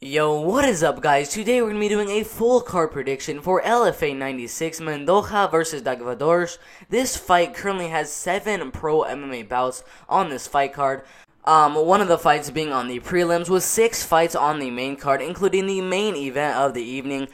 Yo, what is up, guys? Today we're going to be doing a full card prediction for LFA 96 Mendoza versus Dagvadors. This fight currently has 7 pro MMA bouts on this fight card. One of the fights being on the prelims with 6 fights on the main card, including the main event of the evening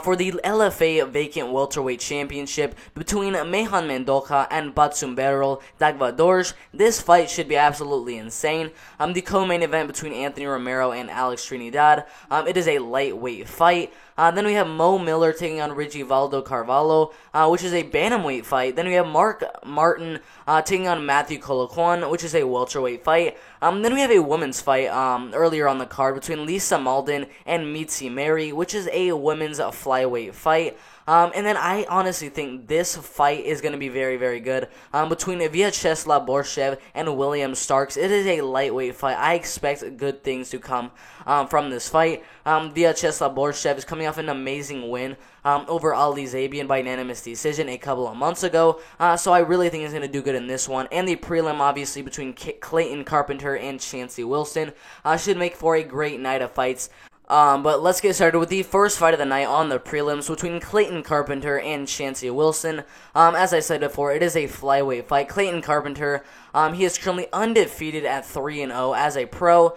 for the LFA Vacant Welterweight Championship between Mehan Mendoza and Batsumberol Dagvadors. This fight should be absolutely insane. The co-main event between Anthony Romero and Alex Trinidad. It is a lightweight fight. Then we have Mo Miller taking on Rigivaldo Carvalho, which is a bantamweight fight. Then we have Mark Martin taking on Matthew Coloquan, which is a welterweight fight. Then we have a women's fight earlier on the card between Lisa Malden and Mitzi Mary, which is a women's flyweight fight. And then I honestly think this fight is going to be very, very good between Vyacheslav Borshev and William Starks. It is a lightweight fight. I expect good things to come from this fight. Vyacheslav Borshev is coming off an amazing win over Ali Zabian by unanimous decision a couple of months ago. So I really think he's going to do good in this one. And the prelim, obviously, between Clayton Carpenter and Chancey Wilson should make for a great night of fights. But let's get started with the first fight of the night on the prelims between Clayton Carpenter and Chancey Wilson. As I said before, it is a flyweight fight. Clayton Carpenter, he is currently undefeated at 3-0 as a pro.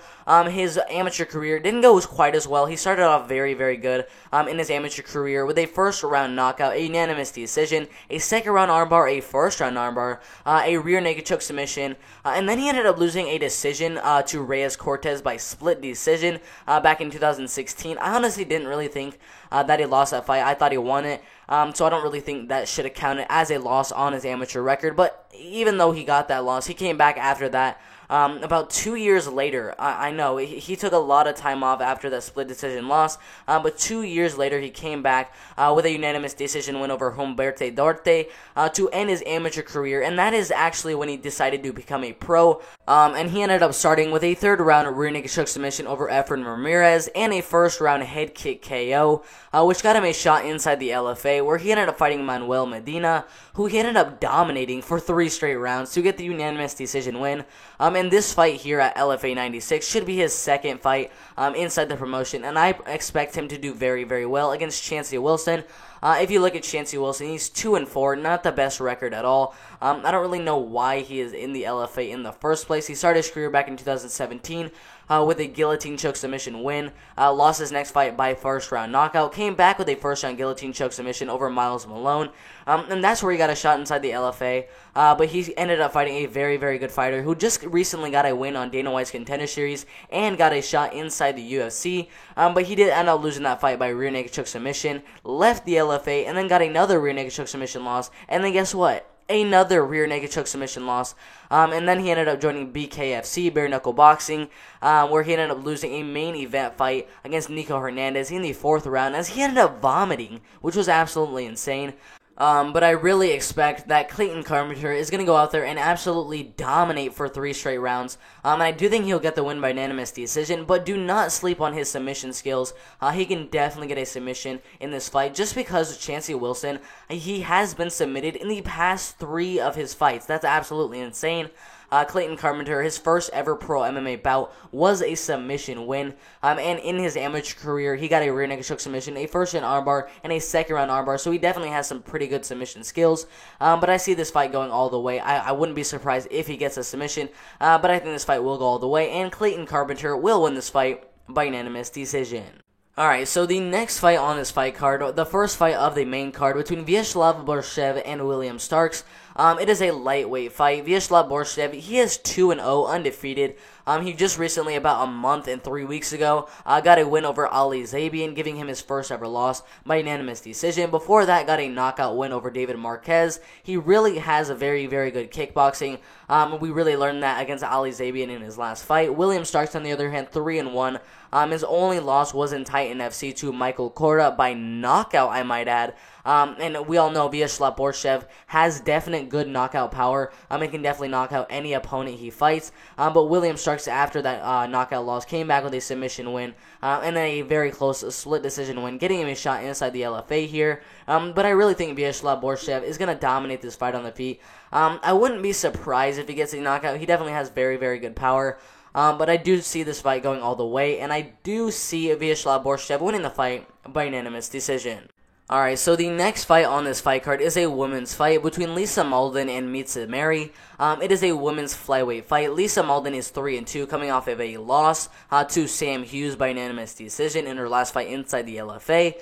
His amateur career didn't go quite as well. He started off very, very good in his amateur career with a first-round knockout, a unanimous decision, a second-round armbar, a first-round armbar, a rear naked choke submission, and then he ended up losing a decision to Reyes Cortez by split decision back in 2016. I honestly didn't really think that he lost that fight. I thought he won it. So I don't really think that should have counted as a loss on his amateur record. But even though he got that loss, he came back after that. About 2 years later, I know he took a lot of time off after that split decision loss, but 2 years later he came back with a unanimous decision win over Humberte Duarte to end his amateur career, and that is actually when he decided to become a pro, and he ended up starting with a third round rear naked choke submission over Efren Ramirez and a first round head kick KO, which got him a shot inside the LFA, where he ended up fighting Manuel Medina, who he ended up dominating for 3 straight rounds to get the unanimous decision win. And this fight here at LFA 96 should be his second fight inside the promotion, and I expect him to do very, very well against Chancey Wilson. If you look at Chancey Wilson, he's 2-4, not the best record at all. I don't really know why he is in the LFA in the first place. He started his career back in 2017 with a guillotine choke submission win, lost his next fight by first round knockout, came back with a first round guillotine choke submission over Miles Malone, and that's where he got a shot inside the LFA, but he ended up fighting a very, very good fighter who just recently got a win on Dana White's Contender Series and got a shot inside the UFC, but he did end up losing that fight by rear naked choke submission, left the LFA, and then got another rear naked choke submission loss, and then guess what? Another rear naked choke submission loss, and then he ended up joining BKFC, Bare Knuckle Boxing, where he ended up losing a main event fight against Nico Hernandez in the 4th round, as he ended up vomiting, which was absolutely insane. But I really expect that Clayton Carpenter is going to go out there and absolutely dominate for 3 straight rounds. I do think he'll get the win by unanimous decision, but do not sleep on his submission skills. He can definitely get a submission in this fight just because Chancey Wilson, he has been submitted in the past 3 of his fights. That's absolutely insane. Clayton Carpenter, his first ever pro MMA bout was a submission win, and in his amateur career, he got a rear naked choke submission, a first round armbar, and a second round armbar, so he definitely has some pretty good submission skills, but I see this fight going all the way. I wouldn't be surprised if he gets a submission, but I think this fight will go all the way, and Clayton Carpenter will win this fight by unanimous decision. Alright, so the next fight on this fight card, the first fight of the main card between Vyacheslav Borshev and William Starks, it is a lightweight fight. Vyacheslav Borshev, he is 2-0, undefeated. He just recently, about a month and 3 weeks ago, got a win over Ali Zabian, giving him his first ever loss by unanimous decision. Before that, got a knockout win over David Marquez. He really has a very, very good kickboxing. We really learned that against Ali Zabian in his last fight. William Starks, on the other hand, 3-1. His only loss was in Titan FC to Michael Cora by knockout, I might add. And we all know Vyacheslav Borshev has definite good knockout power. He can definitely knock out any opponent he fights. But William Starks, after that knockout loss, came back with a submission win and a very close split decision win, getting him a shot inside the LFA here. But I really think Vyacheslav Borshev is going to dominate this fight on the feet. I wouldn't be surprised if he gets a knockout. He definitely has very, very good power. But I do see this fight going all the way, and I do see Vyacheslav Borshev winning the fight by unanimous decision. Alright, so the next fight on this fight card is a women's fight between Lisa Malden and Mitzi Mary. It is a women's flyweight fight. Lisa Malden is 3-2, coming off of a loss to Sam Hughes by unanimous decision in her last fight inside the LFA.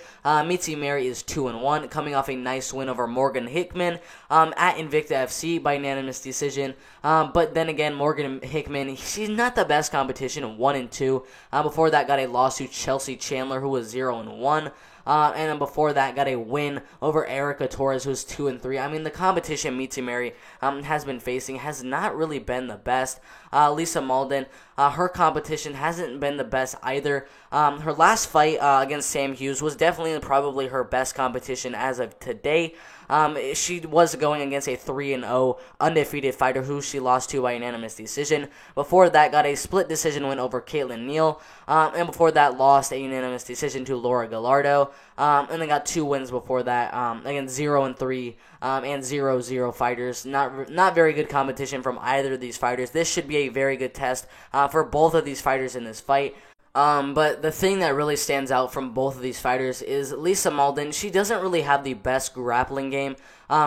Mitzi Mary is 2-1, coming off a nice win over Morgan Hickman at Invicta FC by unanimous decision. But then again, Morgan Hickman, she's not the best competition, 1-2. Before that, got a loss to Chelsea Chandler, who was 0-1. And then before that, got a win over Erica Torres, who's 2-3. I mean, the competition Mitzi Mary has been facing has not really been the best. Lisa Malden, her competition hasn't been the best either. Her last fight against Sam Hughes was definitely probably her best competition as of today. She was going against a 3-0 undefeated fighter who she lost to by unanimous decision. Before that, got a split decision win over Caitlin Neal. And before that, lost a unanimous decision to Laura Gallardo. And then got 2 wins before that, against 0-3 and 0-0 fighters. Not very good competition from either of these fighters. This should be a very good test for both of these fighters in this fight. But the thing that really stands out from both of these fighters is Lisa Malden. She doesn't really have the best grappling game.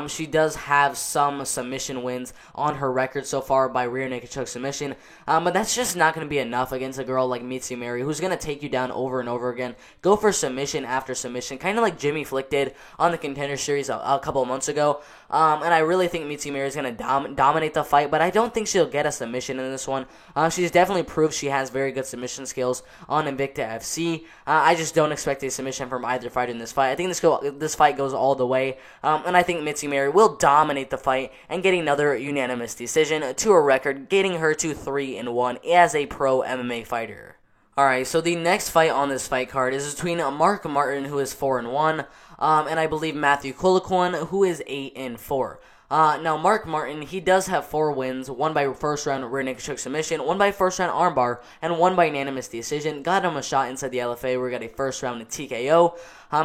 She does have some submission wins on her record so far by rear naked choke submission, but that's just not going to be enough against a girl like Mitzi Mary, who's going to take you down over and over again, go for submission after submission, kind of like Jimmy Flick did on the Contender Series a couple of months ago. And I really think Mitzi Mary is going to dominate the fight, but I don't think she'll get a submission in this one. She's definitely proved she has very good submission skills on Invicta FC. I just don't expect a submission from either fighter in this fight. I think this fight goes all the way, and I think Mitzi Mary will dominate the fight and get another unanimous decision to her record, getting her to 3-1 as a pro MMA fighter. Alright, so the next fight on this fight card is between Mark Martin, who is 4-1, and I believe Matthew Colacuan, who is 8-4. Now, Mark Martin, he does have 4 wins, 1 by first round rear naked choke submission, 1 by first round armbar, and 1 by unanimous decision. Got him a shot inside the LFA where he got a first round TKO.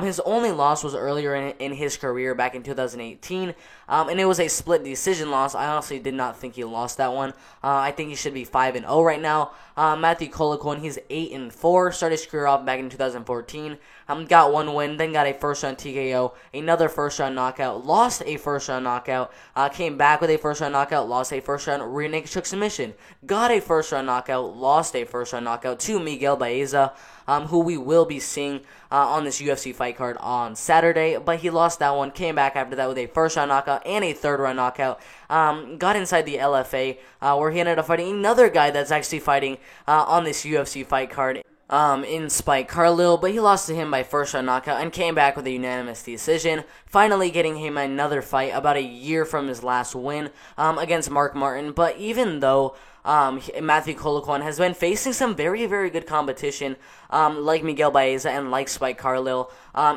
His only loss was earlier in his career back in 2018, and it was a split decision loss. I honestly did not think he lost that one. I think he should be 5-0 right now. Matthew Colacuan, he's 8-4, started his career off back in 2014. Got 1 win, then got a first-round TKO, another first-round knockout, lost a first-round knockout, came back with a first-round knockout, lost a first-round rear naked choke submission, got a first-round knockout, lost a first-round knockout to Miguel Baeza, who we will be seeing on this UFC fight card on Saturday, but he lost that one, came back after that with a first-round knockout and a third-round knockout, got inside the LFA, where he ended up fighting another guy that's actually fighting on this UFC fight card, in Spike Carlil, but he lost to him by first-round knockout and came back with a unanimous decision, finally getting him another fight about a year from his last win against Mark Martin. But even though Matthew Colacuan has been facing some very, very good competition, like Miguel Baeza and like Spike Carlil,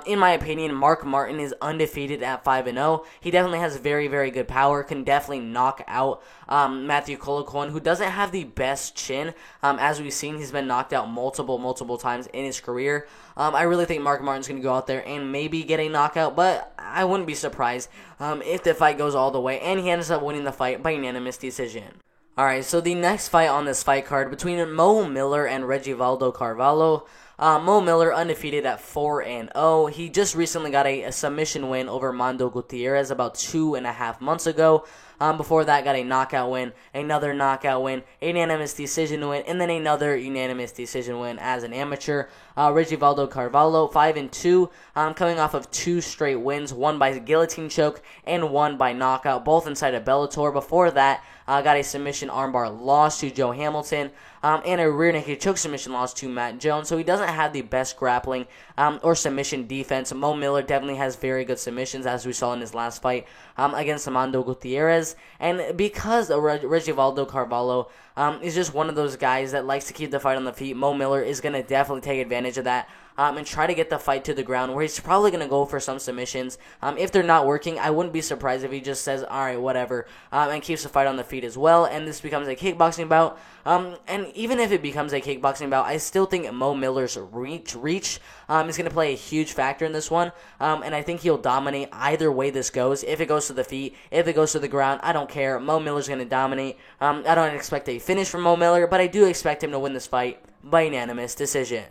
in my opinion, Mark Martin is undefeated at 5-0. He definitely has very, very good power, can definitely knock out Matthew Colacuan, who doesn't have the best chin. As we've seen, he's been knocked out multiple times in his career. I really think Mark Martin's going to go out there and maybe get a knockout, but I wouldn't be surprised if the fight goes all the way and he ends up winning the fight by unanimous decision. Alright, so the next fight on this fight card between Mo Miller and Regivaldo Carvalho. Mo Miller undefeated at 4-0. He just recently got a submission win over Mando Gutierrez about 2.5 months ago. Before that, got a knockout win, another knockout win, a unanimous decision win, and then another unanimous decision win as an amateur. Regivaldo Carvalho, 5-2, coming off of 2 straight wins, 1 by guillotine choke and 1 by knockout, both inside of Bellator. Before that, got a submission armbar loss to Joe Hamilton, and a rear naked choke submission loss to Matt Jones. So he doesn't have the best grappling or submission defense. Mo Miller definitely has very good submissions, as we saw in his last fight against Mando Gutierrez. And because Regivaldo Carvalho is just one of those guys that likes to keep the fight on the feet, Mo Miller is going to definitely take advantage of that. And try to get the fight to the ground, where he's probably going to go for some submissions. If they're not working, I wouldn't be surprised if he just says, alright, whatever, and keeps the fight on the feet as well, and this becomes a kickboxing bout. And even if it becomes a kickboxing bout, I still think Mo Miller's reach is going to play a huge factor in this one, and I think he'll dominate either way this goes. If it goes to the feet, if it goes to the ground, I don't care. Mo Miller's going to dominate. I don't expect a finish for Mo Miller, but I do expect him to win this fight by unanimous decision.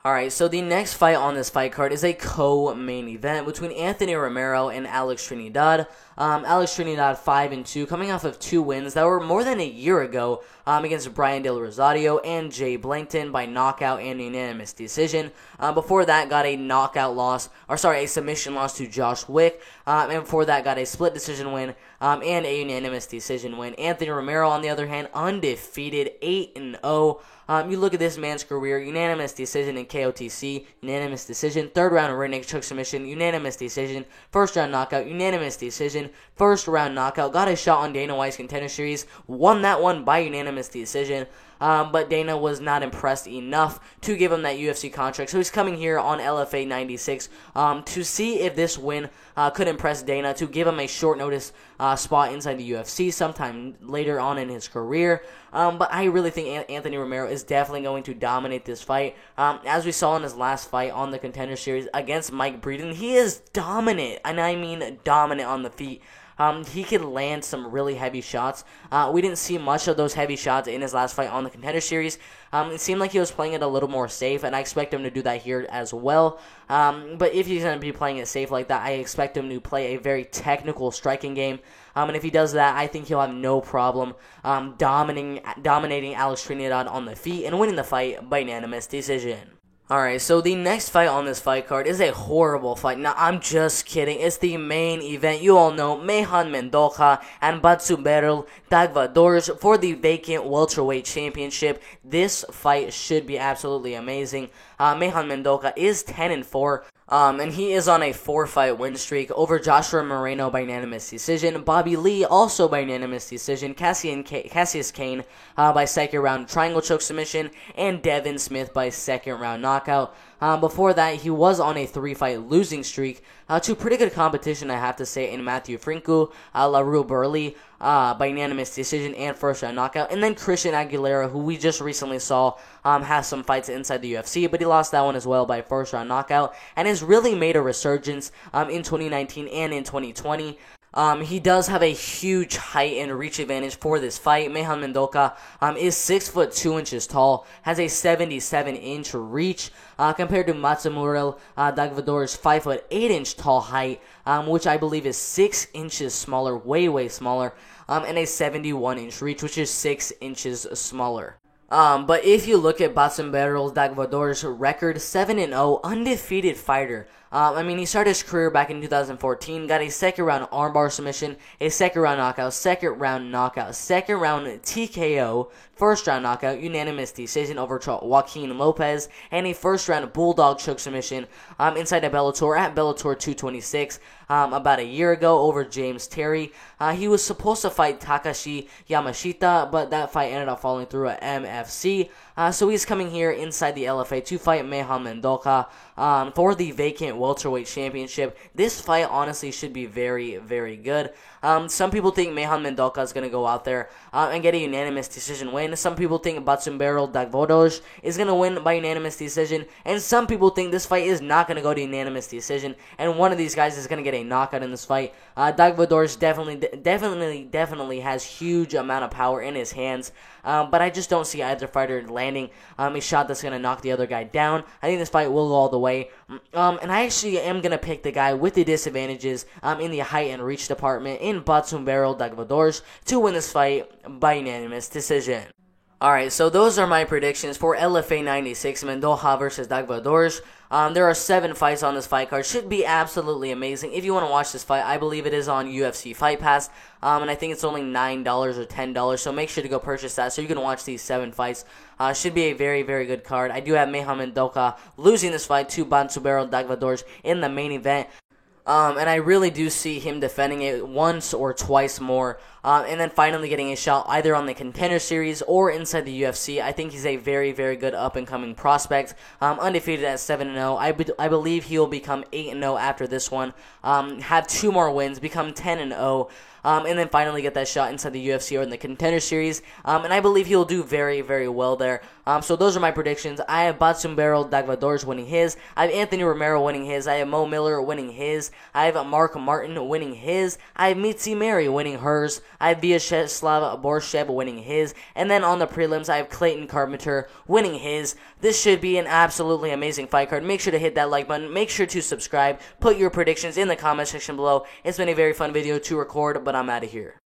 Alright, so the next fight on this fight card is a co-main event between Anthony Romero and Alex Trinidad. Alex Trinidad 5-2, coming off of 2 wins that were more than a year ago against Brian De La Rosario and Jay Blankton by knockout and unanimous decision. Before that, got a a submission loss to Josh Wick, and before that, got a split decision win and a unanimous decision win. Anthony Romero, on the other hand, undefeated, 8-0. You look at this man's career: unanimous decision in KOTC, unanimous decision, third round rear naked choke submission, unanimous decision, first round knockout, unanimous decision, first round knockout, got a shot on Dana White's Contender Series, won that one by unanimous decision. But Dana was not impressed enough to give him that UFC contract. So he's coming here on LFA 96 to see if this win could impress Dana, to give him a short notice spot inside the UFC sometime later on in his career. But I really think Anthony Romero is definitely going to dominate this fight. As we saw in his last fight on the Contender Series against Mike Breeden, he is dominant, and I mean dominant on the feet. He can land some really heavy shots. We didn't see much of those heavy shots in his last fight on the Contender Series. It seemed like he was playing it a little more safe, and I expect him to do that here as well. But if he's going to be playing it safe like that, I expect him to play a very technical striking game. And if he does that, I think he'll have no problem dominating Alex Trinidad on the feet and winning the fight by unanimous decision. Alright, so the next fight on this fight card is a horrible fight. Now, I'm just kidding. It's the main event. You all know Meihan Mendoza and Batsuberl Dagvadors for the vacant welterweight championship. This fight should be absolutely amazing. Meihan Mendoza is 10-4. And he is on a 4-fight win streak over Joshua Moreno by unanimous decision, Bobby Lee also by unanimous decision, Cassius Kane by second round triangle choke submission, and Devin Smith by second round knockout. Before that, he was on a 3-fight losing streak to pretty good competition, I have to say, in Matthew Franco, LaRue Burley by unanimous decision and first round knockout, and then Christian Aguilera, who we just recently saw have some fights inside the UFC, but he lost that one as well by first round knockout, and has really made a resurgence in 2019 and in 2020. He does have a huge height and reach advantage for this fight. Meihan Mendoza is 6'2" tall, has a 77-inch reach compared to Matsumura Dagvador's 5'8" tall height, which I believe is 6 inches smaller, way smaller, and a 71-inch reach, which is 6 inches smaller. But if you look at Batsuberl Dagvador's record, 7-0, undefeated fighter. He started his career back in 2014, got a second-round armbar submission, a second-round knockout, second-round TKO, first-round knockout, unanimous decision over Joaquin Lopez, and a first-round bulldog choke submission inside of Bellator at Bellator 226 about a year ago over James Terry. He was supposed to fight Takashi Yamashita, but that fight ended up falling through at MFC. So he's coming here inside the LFA to fight Meihan Mendoza for the vacant welterweight championship. This fight honestly should be very good. Some people think Meihan Mendoza is going to go out there and get a unanimous decision win. Some people think Batsuberl Dagvadors is going to win by unanimous decision. And some people think this fight is not going to go to unanimous decision, and one of these guys is going to get a knockout in this fight. Dagvadors definitely has huge amount of power in his hands. But I just don't see either fighter landing a shot that's going to knock the other guy down. I think this fight will go all the way. And I actually am going to pick the guy with the disadvantages in the height and reach department in Batsuberl Dagvadors to win this fight by unanimous decision. Alright, so those are my predictions for LFA 96 Mendoza versus Dagvadors. There are 7 fights on this fight card. Should be absolutely amazing. If you want to watch this fight, I believe it is on UFC Fight Pass, and I think it's only $9 or $10, so make sure to go purchase that so you can watch these 7 fights. Should be a very good card. I do have Meihan Mendoza losing this fight to Batsuberl Dagvadors in the main event. And I really do see him defending it once or twice more, and then finally getting a shot either on the Contender Series or inside the UFC. I think he's a very good up-and-coming prospect, undefeated at 7-0. I believe he will become 8-0 after this one, have 2 more wins, become 10-0. and then finally get that shot inside the UFC or in the Contender Series. And I believe he'll do very, very well there. So those are my predictions. I have Botsumberel Dagvadors winning his. I have Anthony Romero winning his. I have Mo Miller winning his. I have Mark Martin winning his. I have Mitzi Mary winning hers. I have Vyacheslav Borshev winning his. And then on the prelims, I have Clayton Carpenter winning his. This should be an absolutely amazing fight card. Make sure to hit that like button. Make sure to subscribe. Put your predictions in the comment section below. It's been a very fun video to record, but I'm out of here.